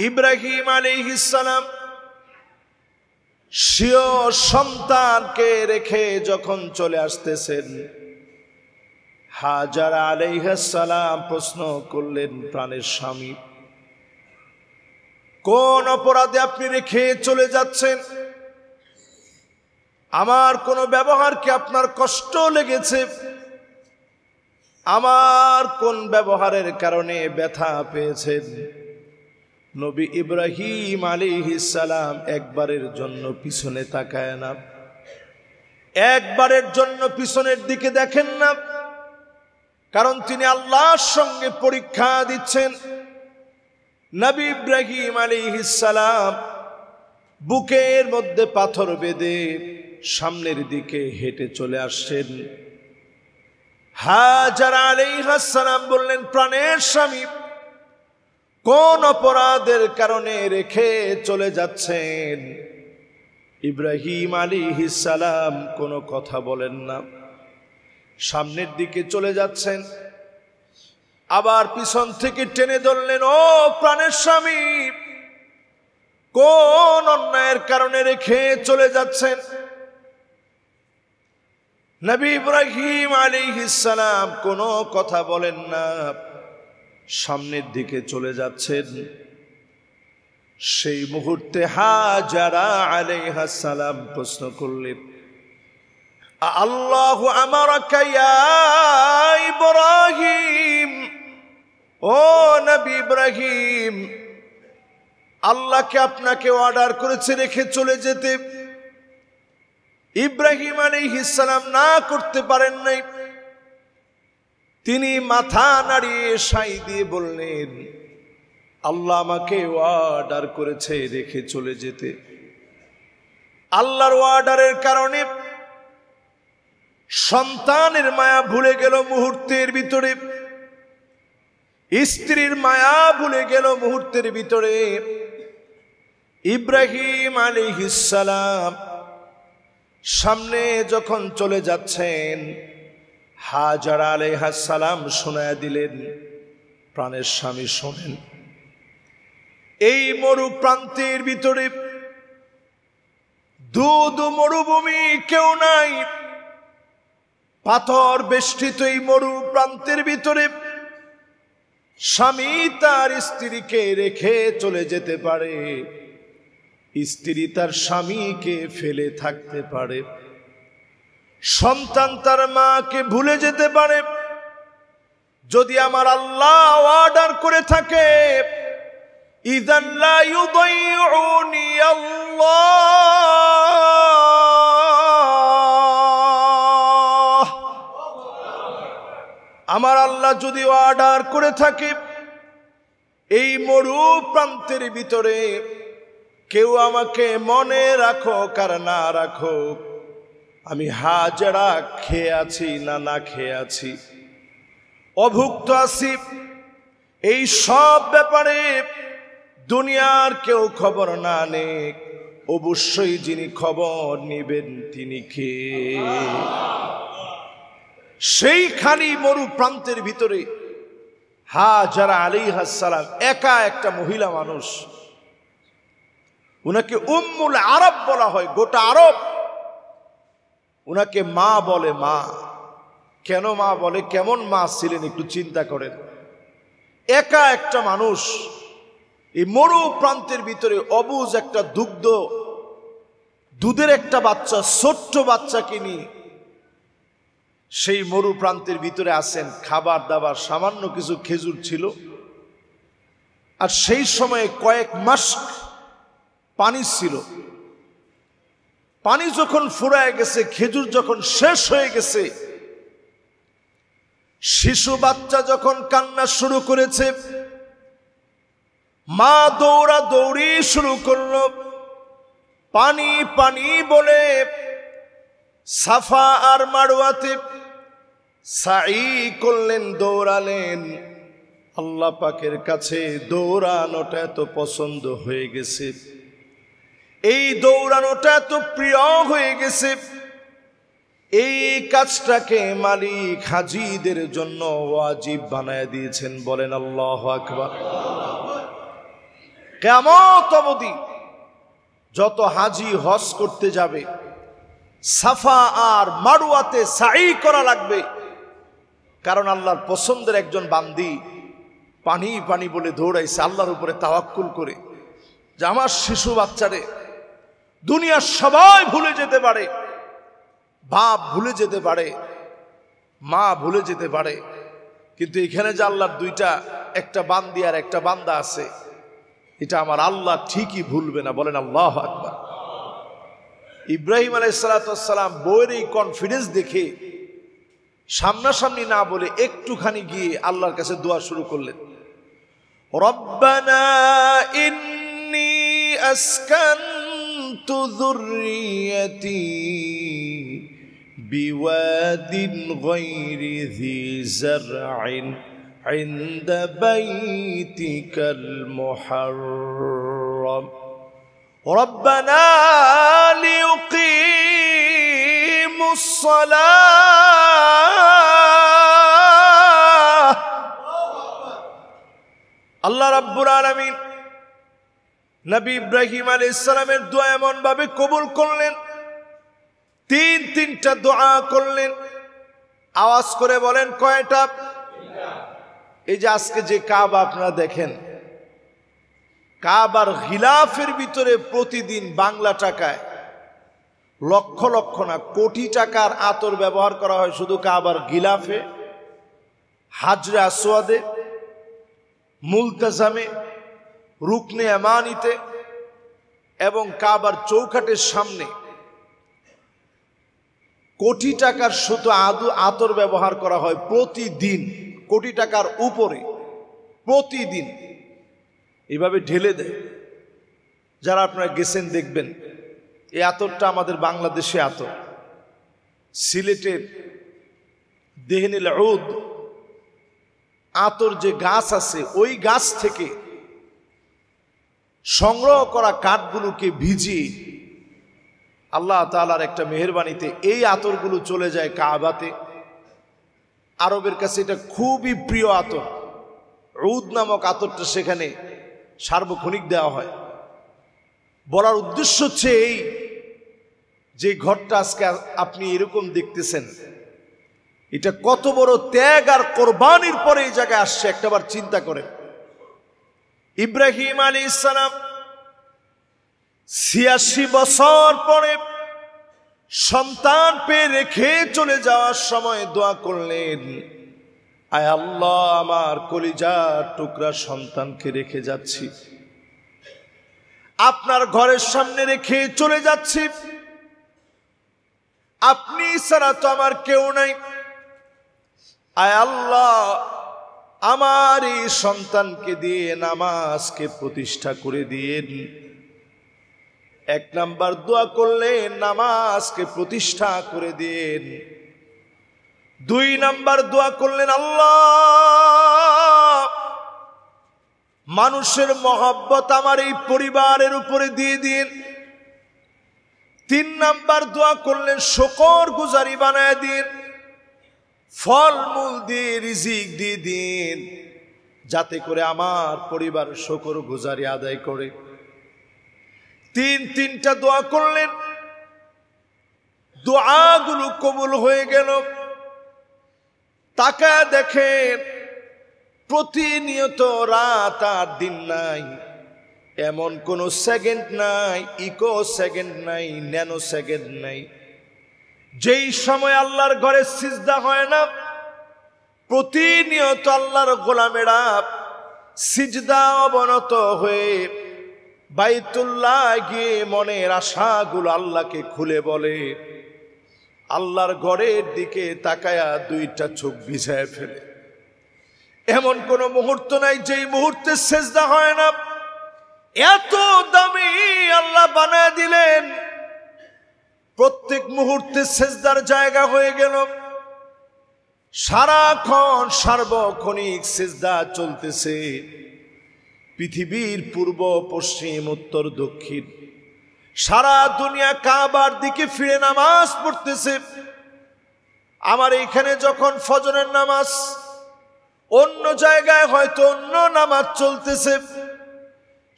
ইব্রাহিম আলাইহিস সালাম স্বীয় সন্তানকে রেখে যখন চলে আসতেছেন, হাজারা আলাইহিস সালাম প্রশ্ন করলেন, প্রাণের স্বামী, কোন অপরাধে আপনি রেখে চলে যাচ্ছেন? আমার কোন ব্যবহার কি আপনার কষ্ট লেগেছে? আমার কোন ব্যবহারের কারণে ব্যথা পেয়েছেন? নবী ইব্রাহিম আলাইহিস সালাম একবারের জন্য পিছনে তাকায় না, একবারের জন্য পিছনের দিকে দেখেন না, কারণ তিনি আল্লাহর সঙ্গে পরীক্ষা দিচ্ছেন। নবী ইব্রাহিম আলাইহিস সালাম বুকের মধ্যে পাথর বেঁধে সামনের দিকে হেঁটে চলে আসছেন। হাজারা আলাইহিস সালাম বললেন, প্রাণের স্বামী, কোন অপরাধের কারণে রেখে চলে যাচ্ছেন? ইব্রাহিম আলাইহিস সালাম কোনো কথা বলেন না, সামনের দিকে চলে যাচ্ছেন। আবার পিছন থেকে টেনে ধরলেন, ও প্রাণের স্বামী, কোন অন্যায়ের কারণে রেখে চলে যাচ্ছেন? নবী ইব্রাহিম আলাইহিস সালাম কোনো কথা বলেন না, সামনের দিকে চলে যাচ্ছেন। সেই মুহূর্তে হাজারা আলাইহিস সালাম প্রশ্ন করলেন, আল্লাহু আমারাকা ইয়া ইব্রাহিম, ও নবী ইব্রাহিম, আল্লাহকে আপনাকে অর্ডার করেছে রেখে চলে যেতে? ইব্রাহিম আলাইহিস সালাম না করতে পারেন নাই। তিনি মাথা নাড়িয়ে সাই দিয়ে বললেন, আল্লাহ আমাকে অর্ডার করেছে রেখে চলে যেতে। আল্লাহর অর্ডারের কারণে সন্তানের মায়া ভুলে গেল মুহূর্তের ভিতরে, স্ত্রীর মায়া ভুলে গেল মুহূর্তের ভিতরে। ইব্রাহিম আলাইহিস সালাম সামনে যখন চলে যাচ্ছেন, হাজারা আলাইহিস সালাম শোনায়া দিলেন, প্রাণের স্বামী শোনেন, এই মরু প্রান্তের ভিতরে দুধ মরুভূমি, কেউ নাই, পাথর বেষ্টিত এই মরু প্রান্তের ভিতরে স্বামী তার স্ত্রীকে রেখে চলে যেতে পারে, স্ত্রী তার স্বামীকে ফেলে থাকতে পারে, সন্তান তার মাকে ভুলে যেতে পারে। যদি আমার আল্লাহ অর্ডার করে থাকে, ইযান লা ইউযাইউনি আল্লাহ, আমার আল্লাহ যদি অর্ডার করে থাকে, এই মরু প্রান্তের ভিতরে কেউ আমাকে মনে রাখো কার না রাখো, আমি হাজারা খেয়ে আছি না না খেয়ে আছি, অভুক্ত আছি, এই সব ব্যাপারে দুনিয়ার কেউ খবর না নেক, অবশ্যই যিনি খবর নেবেন তিনি কে? সেই খালি মরু প্রান্তের ভিতরে হাজারা আলাইহিস সালাম একা একটা মহিলা মানুষ, উনাকে উম্মুল আরব বলা হয়, গোটা আরব উনাকে মা বলে। মা কেন মা বলে? কেমন মা ছিলেন একটু চিন্তা করেন। একা একটা মানুষ এই মরু প্রান্তের ভিতরে, অবুজ একটা দুধের একটা বাচ্চা, ছোট্ট বাচ্চাকে নিয়ে সেই মরু প্রান্তের ভিতরে আসেন। খাবার দাবার সামান্য কিছু খেজুর ছিল, আর সেই সময়ে কয়েক মাস পানি ছিল। পানি যখন ফুরায় গেছে, খেজুর যখন শেষ হয়ে গেছে, শিশু বাচ্চা যখন কান্না শুরু করেছে, মা দৌড়া দৌড়ি শুরু করলো, পানি পানি বলে সাফা আর মারওয়াতে সাই করলেন, দৌড়ালেন। আল্লাহ পাকের কাছে দৌড়ানোটা এত পছন্দ হয়ে গেছে, এই দৌড়ানোটা এত প্রিয় হয়ে গেছে, এই কাজটাকে মালিক হাজীদের জন্য ওয়াজিব বানায় দিয়েছেন। বলেন আল্লাহু আকবার। কিয়ামত অবধি যত হাজি হজ করতে যাবে সাফা আর মারওয়াতে সাই করা লাগবে, কারণ আল্লাহর পছন্দের একজন বান্দি পানি পানি বলে দৌড়াইছে আল্লাহর উপরে তাওয়াক্কুল করে, যে আমার শিশু বাচ্চারে দুনিয়ার সবাই ভুলে যেতে পারে, বাপ ভুলে যেতে পারে, মা ভুলে যেতে পারে, কিন্তু এখানে যে আল্লাহর দুইটা, একটা বান্দি আর একটা বান্দা আছে, এটা আমার আল্লাহ ঠিকই ভুলবে না। বলেন আল্লাহু আকবার। ইব্রাহিম আলাইহিস সালাম বউয়ের এই কনফিডেন্স দেখে সামনাসামনি না বলে একটুখানি গিয়ে আল্লাহর কাছে দোয়া শুরু করলেন, রব্বানা ইন্নী আসকানতু যুররিয়াতি বিওয়াদিন গায়রি যী যারইন ইনদা বাইতিকাল মুহাররাম রব্বানা লিয়ুকিমুস সালাহ। আল্লাহ রাব্বুল আলামিন নবী ইব্রাহিম আলাইহিস সালামের দোয়া এমন ভাবে কবুল করলেন, তিনটা দোয়া করলেন। আওয়াজ করে বলেন কয়টা? এই যে আজকে যে কাবা আপনারা দেখেন, কাবার গিলাফের ভিতরে প্রতিদিন বাংলা টাকায় লক্ষ লক্ষ না কোটি টাকার আতর ব্যবহার করা হয় শুধু কাবার গিলাফে, হাজরে আসওয়াদে, মুলতাজামে, রুকনে ইয়ামানিতে এবং কাবার চৌকাঠের সামনে কোটি টাকার শুধু আতর ব্যবহার করা হয় প্রতিদিন, কোটি টাকার উপরে প্রতিদিন এইভাবে ঢেলে দেয়। যারা আপনারা গেছেন দেখবেন এই আতরটা আমাদের বাংলাদেশে আতর, সিলেটের দেহনিল উদ আতর যে গাছ আছে ওই গাছ থেকে সংগ্রহ করা কাঠগুলোকে ভিজিয়ে আল্লাহ তাআলার একটা মেহেরবানিতে এই আতরগুলো চলে যায় কাবাতে। আরবের কাছে এটা খুবই প্রিয় আতর, উদ নামক আতরটা সেখানে সার্বক্ষণিক দেওয়া হয়। বলার উদ্দেশ্য হচ্ছে এই যে ঘরটা আজকে আপনি এরকম দেখতেছেন, এটা কত বড় ত্যাগ আর কোরবানির পরে এই জায়গায় আসছে একটাবার চিন্তা করেন। ইব্রাহিম আলাইহিস সালাম ৮৬ বছর পরে সন্তান পেয়ে রেখে চলে যাওয়ার সময় দোয়া করলেন, আয় আল্লাহ আমার কলিজার টুকরা সন্তানকে রেখে যাচ্ছি, আপনার ঘরের সামনে রেখে চলে যাচ্ছি, আপনি ছাড়া তো আমার কেউ নাই, আয় আল্লাহ আমার এই সন্তানকে দিয়ে নামাজকে প্রতিষ্ঠা করে দিয়েন। এক নাম্বার দোয়া করলেন নামাজকে প্রতিষ্ঠা করে দিন। ২ নাম্বার দোয়া করলেন আল্লাহ মানুষের মহব্বত আমার এই পরিবারের উপরে দিয়ে দিন। ৩ নাম্বার দোয়া করলেন শুকর গুজারি বানায় দিন, ফলমূল দিয়ে রিজিক দিয়ে দিন, যাতে করে আমার পরিবার শুকর গুজারি আদায় করে। তিনটা দোয়া করলেন, দোয়াগুলো কবুল হয়ে গেল। তাকায় দেখেন প্রতিনিয়ত রাত আর দিন নাই, এমন কোন সেকেন্ড নাই, ইকো সেকেন্ড নাই, ন্যানো সেকেন্ড নাই যেই সময় আল্লাহর ঘরে সিজদা হয় না। প্রতিনিয়ত আল্লাহর গোলামেরা সিজদা অবনত হয়ে বাইতুল্লাহ গিয়ে মনের আশাগুলো আল্লাহকে খুলে বলে, আল্লাহর ঘরের দিকে তাকায়া 2টা চোখ ভিজায় ফেলে। এমন কোন মুহূর্ত নাই যেই মুহূর্তে সিজদা হয় না। এত দামি আল্লাহ বানায় দিলেন, প্রত্যেক মুহূর্তে সিজদার জায়গা হয়ে গেল। সারাক্ষণ সার্বক্ষণিক সিজদা চলতেছে। পৃথিবীর পূর্ব পশ্চিম উত্তর দক্ষিণ সারা দুনিয়া কাবার দিকে ফিরে নামাজ পড়তেছে। আমার এইখানে যখন ফজরের নামাজ, অন্য জায়গায় হয়তো অন্য নামাজ চলতেছে,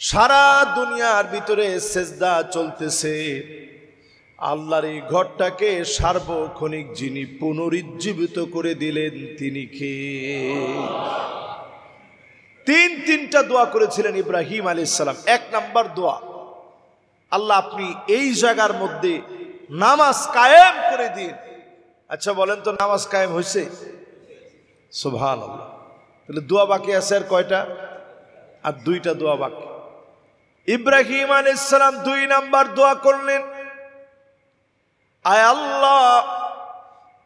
সারা দুনিয়ার ভিতরে সেজদা চলতেছে, আল্লাহর এই ঘরটাকে সার্বক্ষণিক যিনি পুনরুজ্জীবিত করে দিলেন তিনি কে? তিনটা দোয়া করেছিলেন ইব্রাহিম আলাইহিস সালাম। ১ নাম্বার দোয়া, আল্লাহ আপনি এই জায়গার মধ্যে নামাজ কায়েম করে দিন। আচ্ছা বলেন তো, নামাজ কায়েম হয়েছে? সুবহানাল্লাহ। তাহলে দোয়া বাকি আছে আর কয়টা? আর 2টা দোয়া বাকি। ইব্রাহিম আলাইহিস সালাম 2 নাম্বার দোয়া করলেন, আয় আল্লাহ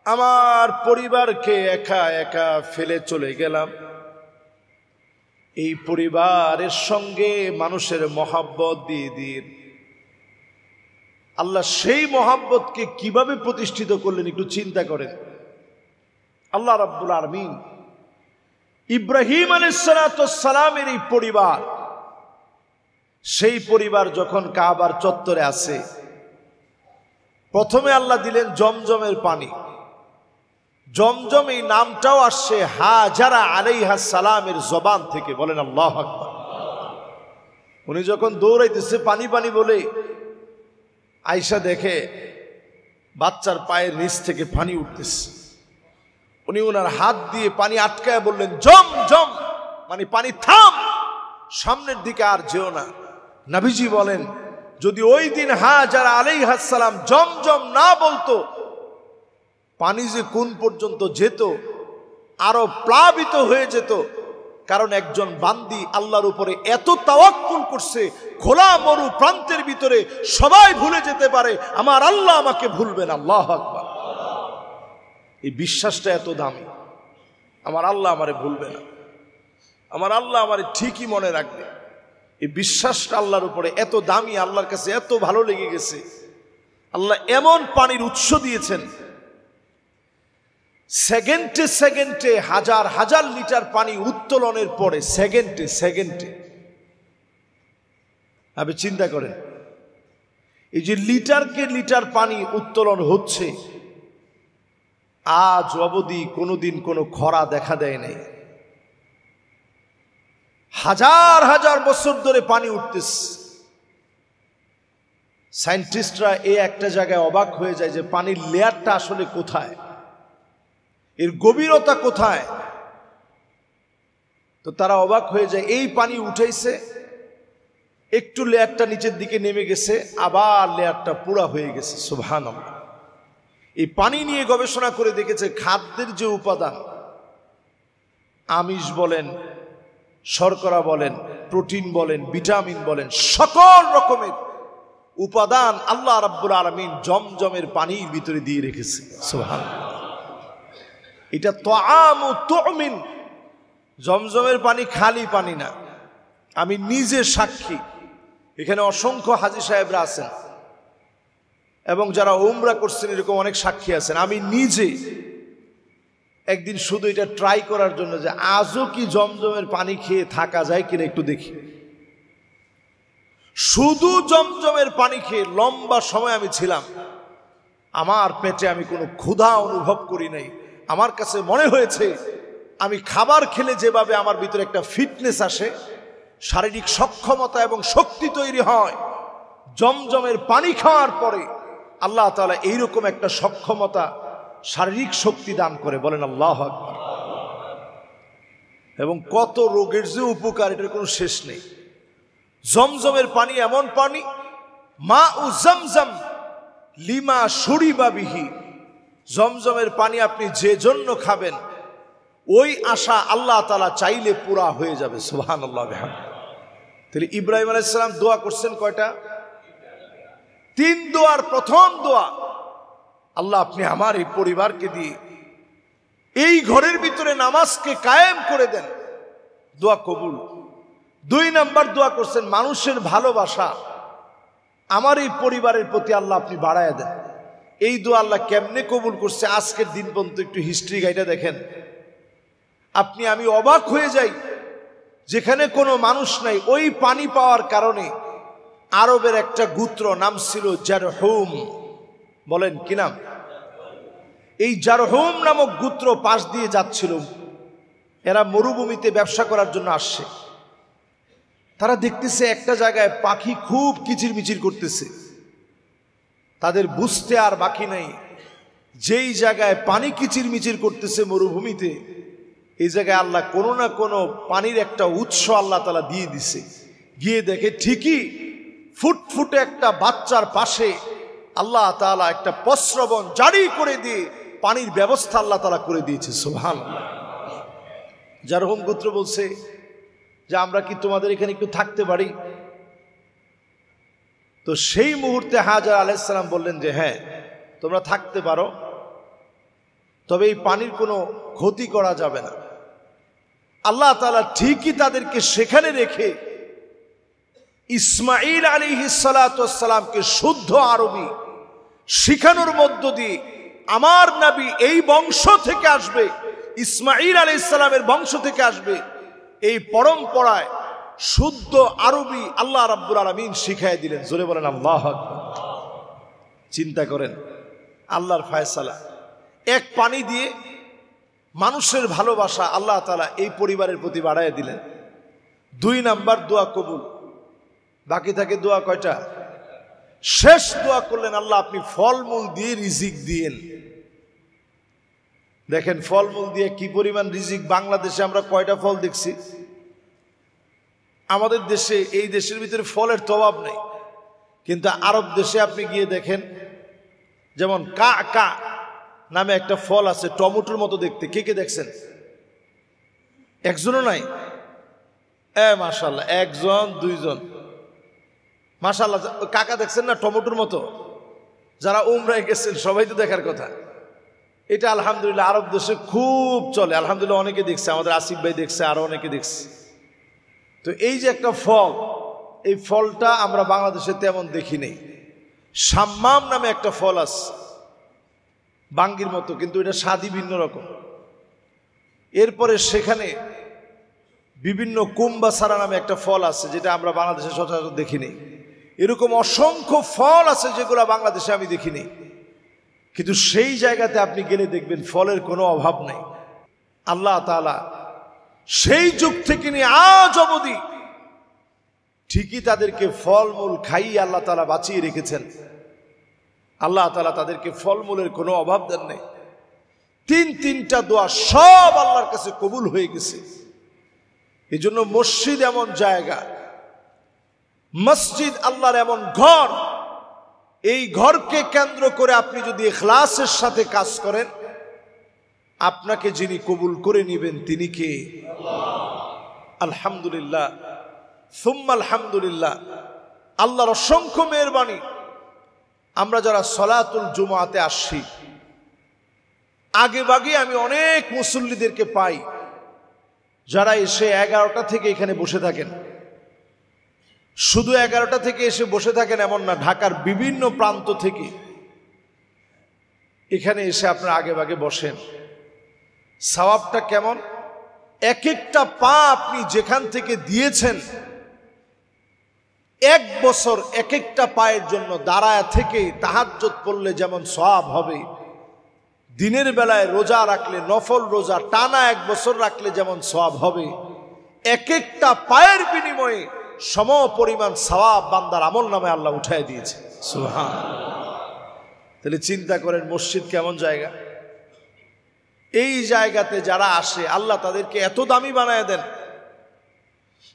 আমার পরিবারকে একা একা ফেলে চলে গেলাম, এই পরিবারের সঙ্গে মানুষের মহব্বত দিয়ে দিন। আল্লাহ সেই মহব্বতকে কিভাবে প্রতিষ্ঠিত করলেন একটু চিন্তা করেন। আল্লাহ রাব্বুল আলামিন ইব্রাহিম আলাইহিস সালামের এই পরিবার, সেই পরিবার যখন কাবার চত্বরে আছে, প্রথমে আল্লাহ দিলেন জমজমের পানি। জমজম এই নামটাও আসছে হাজারা আলাইহা সালামের জবান থেকে। বলেন আল্লাহু আকবার। উনি যখন দৌড়াইতেছে পানি পানি বলে, আয়েশা দেখে বাচ্চার পায়ের নিচ থেকে পানি উঠতেছে। উনি ওনার হাত দিয়ে পানি আটকায় বললেন, জম জম, মানে পানি থাম, সামনের দিকে আর যেও না। নবীজি বলেন, যদি ওই দিন হাজারা আলাইহা সালাম জমজম না বলতো, পানি যে কোন পর্যন্ত যেত, আরো প্লাবিত হয়ে যেত। কারণ একজন বান্দি আল্লাহর উপরে এত তাওয়াক্কুল করছে, খোলা মরু প্রান্তের ভিতরে সবাই ভুলে যেতে পারে, আমার আল্লাহ আমাকে ভুলবেন। আল্লাহু আকবার। এই বিশ্বাসটা এত দামি, আমার আল্লাহ আমারে ভুলবে না, আমার আল্লাহ আমারে ঠিকই মনে রাখবে। এই বিশ্বাসটা আল্লাহর উপরে এত দামি, আল্লাহর কাছে এত ভালো লেগে গেছে। আল্লাহ এমন পানির উৎস দিয়েছেন, সেকেন্ডে সেকেন্ডে হাজার হাজার লিটার পানি উত্তোলনের পরে সেকেন্ডে আপনি চিন্তা করেন, এই যে লিটারকে লিটার পানি উত্তোলন হচ্ছে, আজ অবধি কোনোদিন কোনো খরা দেখা দেয় নাই। হাজার হাজার বছর ধরে পানি উঠতেছে। সায়েন্টিস্টরা এই একটা জায়গায় অবাক হয়ে যায় যে পানির লেয়ারটা আসলে কোথায়, এর গভীরতা কোথায়। তো তারা অবাক হয়ে যায়, এই পানি উঠাইছে, একটু লেয়ারটা নিচের দিকে নেমে গেছে, আবার লেয়ারটা পুরা হয়ে গেছে। সুবহানাল্লাহ। এই পানি নিয়ে গবেষণা করে দেখেছে, খাদ্যের যে উপাদান, আমিষ বলেন, শর্করা বলেন, প্রোটিন বলেন, ভিটামিন বলেন, সকল রকমের উপাদান আল্লাহ রাব্বুল আলামিন জমজমের পানির ভিতরে দিয়ে রেখেছে। সুবহানাল্লাহ। এটা তাআমু তুমিন, জমজমের পানি খালি পানি না। আমি নিজে সাক্ষী, এখানে অসংখ্য হাজী সাহেবরা আছেন এবং যারা উমরা করছেন এরকম অনেক সাক্ষী আছেন। আমি নিজে একদিন শুধু এটা ট্রাই করার জন্য যে আজও কি জমজমের পানি খেয়ে থাকা যায় কিনা একটু দেখি, শুধু জমজমের পানি খেয়ে লম্বা সময় আমি ছিলাম। আমার পেটে আমি কোনো ক্ষুধা অনুভব করি নাই। আমার কাছে মনে হয়েছে আমি খাবার খেলে যেভাবে আমার ভিতরে একটা ফিটনেস আসে, শারীরিক সক্ষমতা এবং শক্তি তৈরি হয়, জমজমের পানি খাওয়ার পরে আল্লাহ তাআলা এইরকম একটা সক্ষমতা, শারীরিক শক্তি দান করে। বলেন আল্লাহু আকবার। এবং কত রোগের যে উপকার, এটার কোনো শেষ নেই। জমজমের পানি এমন পানি, মা উ জমজম লিমা শুরিবা বিহি, জমজমের পানি আপনি যে জন্য খাবেন, ওই আশা আল্লাহ তাআলা চাইলে পুরা হয়ে যাবে। সুবহানাল্লাহ। তাহলে ইব্রাহিম আলাইহিস সালাম দোয়া করছেন কয়টা? 3 দোয়ার প্রথম দোয়া, আল্লাহ আপনি আমার এই পরিবারকে দিয়ে এই ঘরের ভিতরে নামাজকে কায়েম করে দেন, দোয়া কবুল। 2 নাম্বার দোয়া করছেন, মানুষের ভালোবাসা আমার এই পরিবারের প্রতি আল্লাহ আপনি বাড়ায় দেন। এই দোয়া আল্লাহ কেমনে কবুল করছে আজকের দিন পর্যন্ত একটু হিস্ট্রি গাইটা দেখেন। আপনি আমি অবাক হয়ে যাই, যেখানে কোনো মানুষ নাই, ওই পানি পাওয়ার কারণে আরবের একটা গোত্র নাম ছিল জারহুম। বলেন কি নাম? এই জারহুম নামক গোত্র পাশ দিয়ে যাচ্ছিল, এরা মরুভূমিতে ব্যবসা করার জন্য আসছে। তারা দেখতেছে একটা জায়গায় পাখি খুব কিচিরমিচির করতেছে, তাদের বুঝতে আর বাকি নাই যেই জায়গায় পানি কিচিরমিচির করতেছে মরুভূমিতে, এই জায়গায় আল্লাহ কোনো না কোনো পানির একটা উৎস আল্লাহ তাআলা দিয়ে দিছে। গিয়ে দেখে ঠিকই ফুটফুটে একটা বাচ্চার পাশে আল্লাহ তাআলা একটা প্রস্রবণ জারি করে দিয়ে পানির ব্যবস্থা আল্লাহ তাআলা করে দিয়েছে। সুবহানাল্লাহ। জারহুম গোত্র বলছে যে আমরা কি তোমাদের এখানে একটু থাকতে পারি? তো সেই মুহূর্তে হাজার আলাইহিস সালাম বললেন যে হ্যাঁ, তোমরা থাকতে পারো, তবে এই পানির কোনো ক্ষতি করা যাবে না। আল্লাহ তাআলা ঠিকই তাদেরকে সেখানে রেখে ইসমাঈল আলাইহিস সালাতু ওয়াস সালামকে শুদ্ধ আরবি শিখানোর মধ্য দিয়ে আমার নবী এই বংশ থেকে আসবে, ইসমাঈল আলাইহিস সালামের বংশ থেকে আসবে, এই পরম্পরায় শুদ্ধ আরবি আল্লাহ রাব্বুল আলামিন শিখাই দিলেন। জোরে বলেন আল্লাহু আকবার। চিন্তা করেন আল্লাহর ফয়সালা, এক পানি দিয়ে মানুষের ভালোবাসা আল্লাহ তাআলা এই পরিবারের প্রতি বাড়ায় দিলেন। 2 নাম্বার দোয়া কবুল, বাকি থাকে দোয়া কয়টা? শেষ দোয়া করলেন আল্লাহ আপনি ফলমূল দিয়ে রিজিক দিয়েন। দেখেন ফলমূল দিয়ে কি পরিমাণ রিজিক। বাংলাদেশে আমরা কয়টা ফল দেখছি? আমাদের দেশে, এই দেশের ভিতরে ফলের তো অভাব নেই, কিন্তু আরব দেশে আপনি গিয়ে দেখেন, যেমন কা কা নামে একটা ফল আছে, টমেটোর মতো দেখতে। কে কে দেখছেন? একজনও নাই? মাশাআল্লাহ, একজন দুইজন, মাশাআল্লাহ। কাকা দেখছেন না, টমেটোর মতো? যারা উমরায় গেছেন সবাই তো দেখার কথা। এটা আলহামদুলিল্লাহ আরব দেশে খুব চলে, আলহামদুলিল্লাহ অনেকে দেখছে, আমাদের আসিফ ভাই দেখছে, আরো অনেকে দেখছে। তো এই যে একটা ফল, এই ফলটা আমরা বাংলাদেশে তেমন দেখি নেই। শাম্মাম নামে একটা ফল আছে, বাঙ্গির মতো, কিন্তু এটা স্বাদই ভিন্ন রকম। এরপরে সেখানে বিভিন্ন কুম্বাসারা নামে একটা ফল আছে, যেটা আমরা বাংলাদেশে সচরাচর দেখিনি। এরকম অসংখ্য ফল আছে যেগুলো বাংলাদেশে আমি দেখিনি, কিন্তু সেই জায়গাতে আপনি গেলে দেখবেন ফলের কোনো অভাব নেই। আল্লাহ তাআলা সেই যুগ থেকে নিয়ে আজ অবধি ঠিকই তাদেরকে ফলমূল খাইয়ে আল্লাহ তাআলা বাঁচিয়ে রেখেছেন। আল্লাহ তাআলা তাদেরকে ফলমূলের কোনো অভাব দেন নাই। 3টা দোয়া সব আল্লাহর কাছে কবুল হয়ে গেছে। এই জন্য মসজিদ এমন জায়গা, মসজিদ আল্লাহর এমন ঘর, এই ঘরকে কেন্দ্র করে আপনি যদি ইখলাসের সাথে কাজ করেন, আপনাকে যিনি কবুল করে নেবেন তিনি কে? আলহামদুলিল্লাহ, সুম্মা আলহামদুলিল্লাহ। আল্লাহর অসংখ্য মেহেরবানি। আমরা যারা সলাতুল জুমাতে আসছি, আগে ভাগে আমি অনেক মুসল্লিদেরকে পাই যারা এসে 11টা থেকে এখানে বসে থাকেন। শুধু 11টা থেকে এসে বসে থাকেন এমন না, ঢাকার বিভিন্ন প্রান্ত থেকে এখানে এসে আপনারা আগে ভাগে বসেন। সওয়াবটা কেমন? এক একটা পা আপনি যেখান থেকে দিয়েছেন, 1 বছর এক একটা পায়ের জন্য দাঁড়ায় থেকে তাহাজ্জুদ পড়লে যেমন সওয়াব হবে, দিনের বেলায় রোজা রাখলে, নফল রোজা টানা 1 বছর রাখলে যেমন সওয়াব হবে, এক একটা পায়ের বিনিময়ে সম পরিমাণ সওয়াব বান্দার আমল নামে আল্লাহ উঠায় দিয়েছে। সুবহানাল্লাহ। তাহলে চিন্তা করেন মসজিদ কেমন জায়গা। এই জায়গাতে যারা আসে আল্লাহ তাদেরকে এত দামি বানায় দেন।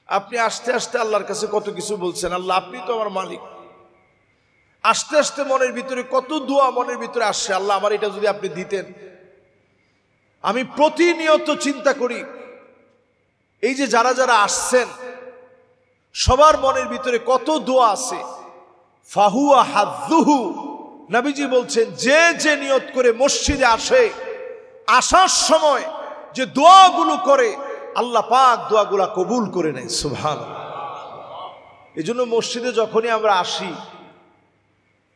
আপনি আস্তে আস্তে আল্লাহর কাছে কত কিছু বলছেন, আল্লাহ আপনি তো আমার মালিক। আস্তে আস্তে মনের ভিতরে কত দোয়া মনের ভিতরে আসছে, আল্লাহ আমার এটা যদি আপনি দিতেন। আমি প্রতিনিয়ত চিন্তা করি, এই যে যারা যারা আসছেন সবার মনের ভিতরে কত দোয়া আছে। ফাহুয়া হাযুহু, নবীজি বলছেন যে যে নিয়ত করে মসজিদে আসে, আসার সময় যে দোয়াগুলো করে আল্লাহ পাক দোয়াগুলা কবুল করে নেয়। সুবহানাল্লাহ। এই জন্য মসজিদে যখনই আমরা আসি,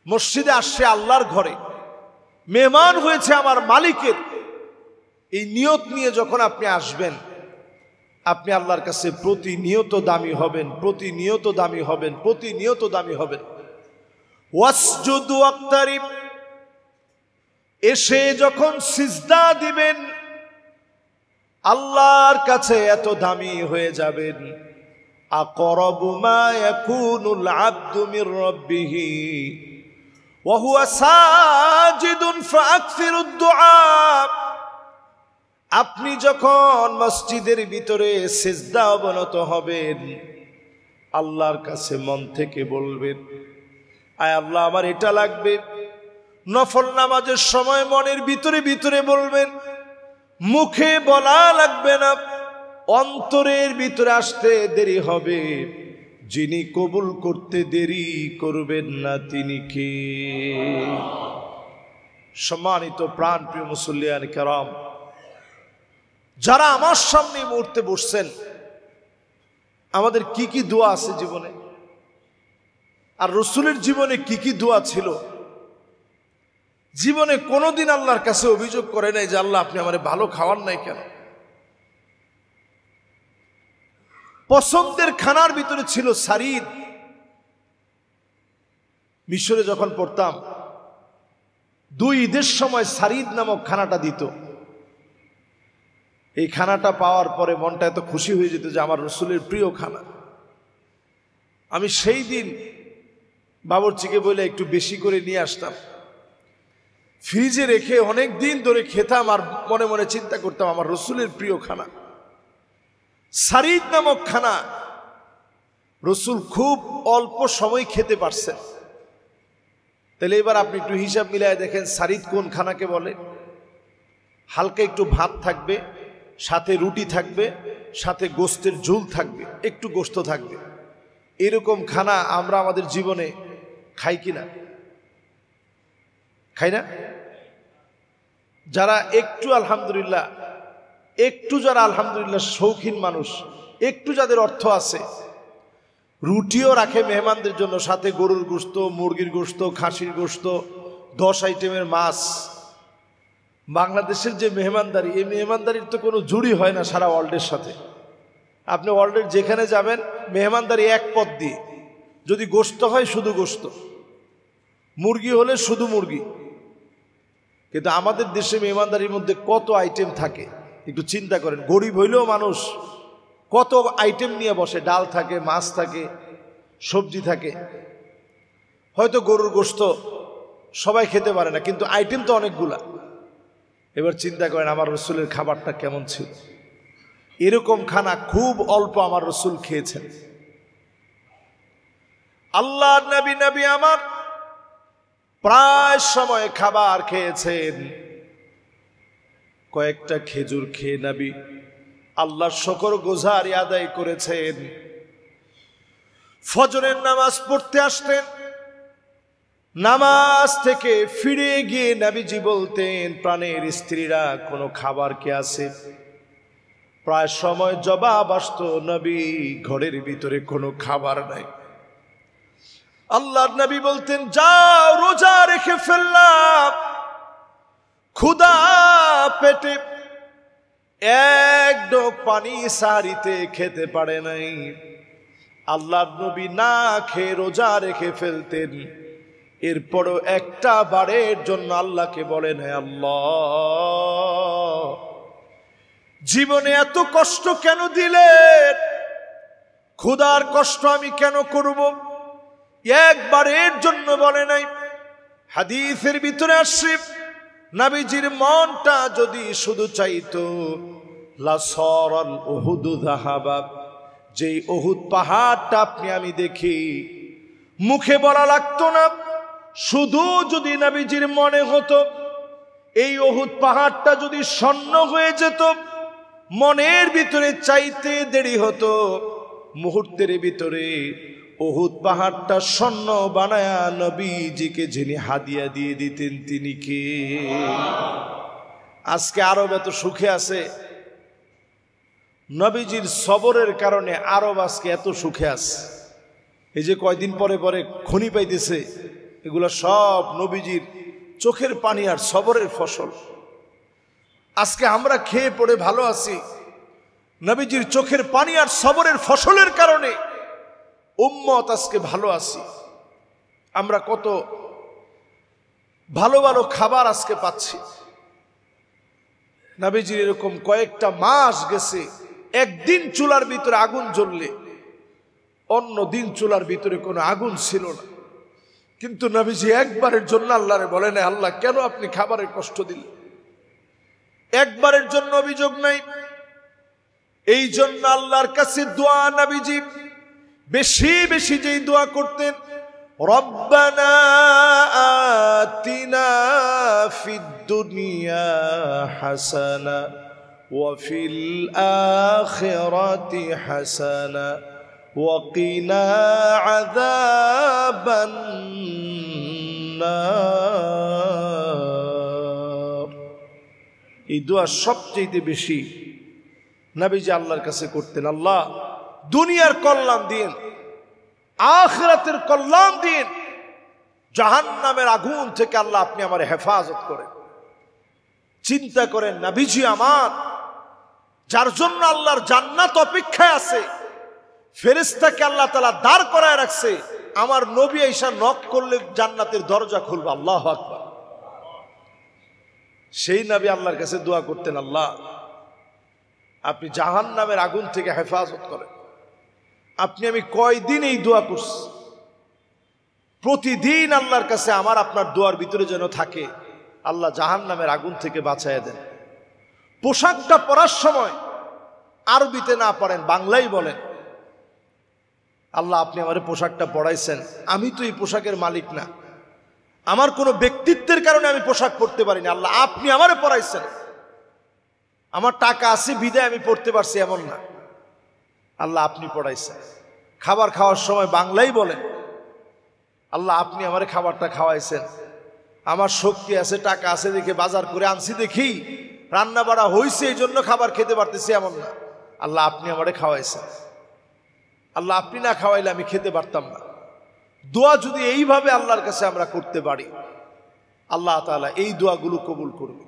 মসজিদে আসছে আল্লাহর ঘরে, মেহমান হয়েছে আমার মালিকের, এই নিয়ত নিয়ে যখন আপনি আসবেন, আপনি আল্লাহর কাছে প্রতিনিয়ত দামি হবেন, প্রতিনিয়ত দামি হবেন, প্রতিনিয়ত দামি হবেন। ওয়াসজুদু ওয়াক্তারিব, এসে যখন সিজদা দিবেন আল্লাহর কাছে এত দামি হয়ে যাবেন, আকরাবু মা ইয়াকুনুল আবদু মির রাব্বিহি ওয়া হুয়া সাজিদুন ফাআকসিরুদ দুআ। আপনি যখন মসজিদের ভিতরে সিজদা অবনত হবেন, আল্লাহর কাছে মন থেকে বলবেন, আয় আল্লাহ আমার এটা লাগবে। নফল নামাজের সময় মনের ভিতরে ভিতরে বলবেন, মুখে বলা লাগবে না, অন্তরের ভিতরে আসতে দেরি হবে। যিনি কবুল করতে দেরি করবেন না তিনি কে? সম্মানিত প্রাণ প্রিয় মুসল্লিয়ান কেরাম, যারা আমার সামনে মুহূর্তে বসছেন, আমাদের কি কি দোয়া আছে জীবনে, আর রসুলের জীবনে কি কি দোয়া ছিল? জীবনে কোনোদিন আল্লাহর কাছে অভিযোগ করে নাই যে আল্লাহ আপনি আমারে ভালো খাওয়ান নাই কেন? পছন্দের খানার ভিতরে ছিল সারিদ। মিশরে যখন পড়তাম, 2 ঈদের সময় সারিদ নামক খানাটা দিত। এই খানাটা পাওয়ার পরে মনটা এত খুশি হয়ে যেত যে আমার রসুলের প্রিয় খানা। আমি সেই দিন বাবুর্চিকে বলে একটু বেশি করে নিয়ে আসতাম, ফ্রিজে রেখে অনেক দিন ধরে খেতাম, আর মনে মনে চিন্তা করতাম আমার রসুলের প্রিয় খানা সারিদ নামক খানা। রসুল খুব অল্প সময় খেতে পারছেন। তাহলে এবার আপনি একটু হিসাব মিলায় দেখেন, সারিদ কোন খানাকে বলে? হালকা একটু ভাত থাকবে, সাথে রুটি থাকবে, সাথে গোস্তের ঝোল থাকবে, একটু গোস্ত থাকবে। এরকম খানা আমরা আমাদের জীবনে খাই কিনা? খাই না? যারা একটু আলহামদুলিল্লাহ, যারা আলহামদুলিল্লাহ শৌখিন মানুষ, একটু যাদের অর্থ আছে, রুটিও রাখে মেহমানদের জন্য, সাথে গরুর গোস্ত, মুরগির গোস্ত, খাসির গোস্ত, 10 আইটেমের মাছ। বাংলাদেশের যে মেহমানদারি, এই মেহমানদারির তো কোনো জুড়ি হয় না সারা ওয়ার্ল্ডের সাথে। আপনি ওয়ার্ল্ডের যেখানে যাবেন, মেহমানদারি এক পদ দিয়ে। যদি গোস্ত হয় শুধু গোস্ত, মুরগি হলে শুধু মুরগি। কিন্তু আমাদের দেশে মেহমানদারির মধ্যে কত আইটেম থাকে একটু চিন্তা করেন। গরিব হইলেও মানুষ কত আইটেম নিয়ে বসে, ডাল থাকে, মাছ থাকে, সবজি থাকে। হয়তো গরুর গোস্ত সবাই খেতে পারে না, কিন্তু আইটেম তো অনেকগুলা। এবার চিন্তা করেন আমার রসুলের খাবারটা কেমন ছিল। এরকম খানা খুব অল্প আমার রসুল খেয়েছেন। আল্লাহর নবী আমার প্রায় সময় খাবার খেয়েছেন। কয়েকটা খেজুর খেয়ে নবী আল্লাহর শুকর গুজারি আদায় করেছেন। ফজরের নামাজ পড়তে আসতেন, নামাজ থেকে ফিরে গিয়ে নবীজি বলতেন, প্রাণের স্ত্রীরা কোনো খাবার কি আছে? প্রায় সময় জবাব আসতো, নবী ঘরের ভিতরে কোনো খাবার নাই। আল্লাহর নবী বলতেন, যাও রোজা রেখে ফেললাম, ক্ষুধা পেটে এক ঢোক পানি সারিতে খেতে পারে নাই। আল্লাহর নবী না খেয়ে রোজা রেখে ফেলতেন। এরপরও একটা বারের জন্য আল্লাহকে বলেন, হে আল্লাহ, জীবনে এত কষ্ট কেন দিলেন? ক্ষুধার কষ্ট আমি কেন করব? একবারের জন্য বলে নাই। হাদিসের ভিতরে আসছে, নবীজির মনটা যদি শুধু চাইতো, লাসরাল উহুদ যাহাবা, যেই উহুদ পাহাড়টা আপনি আমি দেখি, মুখে বলা লাগতো না, শুধু যদি নবীজির মনে হতো, এই উহুদ পাহাড়টা যদি স্বর্ণ হয়ে যেত, মনের ভিতরে চাইতে দেরি হতো, মুহূর্তের ভিতরে উহুদ পাহাড়টা স্বর্ণ বানায়া নবীজিকে যিনি হাদিয়া দিয়ে দিতেন তিনি কে? আজকে আরব এত সুখে আছে, নবীজির সবরের কারণে আরব আজকে এত সুখে আছে। এই যে কয়দিন পরে পরে খনি পাইতেছে, এগুলো সব নবীজির চোখের পানি আর সবরের ফসল। আজকে আমরা খেয়ে পড়ে ভালো আছি, নবীজির চোখের পানি আর সবরের ফসলের কারণে উম্মত আজকে ভালো আছি। আমরা কত ভালো ভালো খাবার আজকে পাচ্ছি। নবীজির এরকম কয়েকটা মাস গেছে, একদিন চুলার ভিতরে আগুন জ্বললে অন্য দিন চুলার ভিতরে কোনো আগুন ছিল না, কিন্তু নবীজি একবারের জন্য আল্লাহরে বলেন, আল্লাহ কেন আপনি খাবারের কষ্ট দিলেন? একবারের জন্য অভিযোগ নাই। এই জন্য আল্লাহর কাছে দোয়া নবীজি বেশি বেশি যেই দোয়া করতেন, রব্বানা আতিনা ফিদ দুনিয়া হাসানা ওয়া ফিল আখিরাতি হাসানা ওয়া কিনা আযাবান নার। এই দোয়া সবচেয়ে বেশি নবীজি আল্লাহর কাছে করতেন, আল্লাহ দুনিয়ার কল্যাণ দিন, আখিরাতের কল্যাণ দিন, জাহান্নামের আগুন থেকে আল্লাহ আপনি আমার হেফাজত করেন। চিন্তা করেন, নবীজি আমার, যার জন্য আল্লাহর জান্নাত অপেক্ষায় আছে, ফেরেশতাকে আল্লাহ তাআলা দাঁড় করায় রাখছে, আমার নবী আয়েশা নক করলে জান্নাতের দরজা খুলবে। আল্লাহু আকবার। সেই নবী আল্লাহর কাছে দোয়া করতেন, আল্লাহ আপনি জাহান্নামের আগুন থেকে হেফাজত করেন। আপনি আমি কয়দিন এই দোয়া করছি, প্রতিদিন আল্লাহর কাছে আমার আপনার দোয়ার ভিতরে যেন থাকে, আল্লাহ জাহান্নামের আগুন থেকে বাঁচাইয়া দেন। পোশাকটা পরার সময় আরবিতে না পড়েন, বাংলাই বলেন, আল্লাহ আপনি আমার পোশাকটা পরাইছেন, আমি তো এই পোশাকের মালিক না, আমার কোনো ব্যক্তিত্বের কারণে আমি পোশাক পরতে পারিনি, আল্লাহ আপনি আমারে পরাইছেন, আমার টাকা আছে বিদায় আমি পড়তে পারছি এমন না, আল্লাহ আপনি পড়াইছেন। খাবার খাওয়ার সময় বাংলাই বলেন, আল্লাহ আপনি আমারে খাবারটা খাওয়াইছেন, আমার শক্তি আছে টাকা আছে দেখে বাজার করে আনছি, দেখি রান্না বাড়া হয়েছে এই জন্য খাবার খেতে পারতেছি এমন না, আল্লাহ আপনি আমারে খাওয়াইছেন, আল্লাহ আপনি না খাওয়াইলে আমি খেতে পারতাম না। দোয়া যদি এইভাবে আল্লাহর কাছে আমরা করতে পারি, আল্লাহ তাআলা এই দোয়াগুলো কবুল করবে।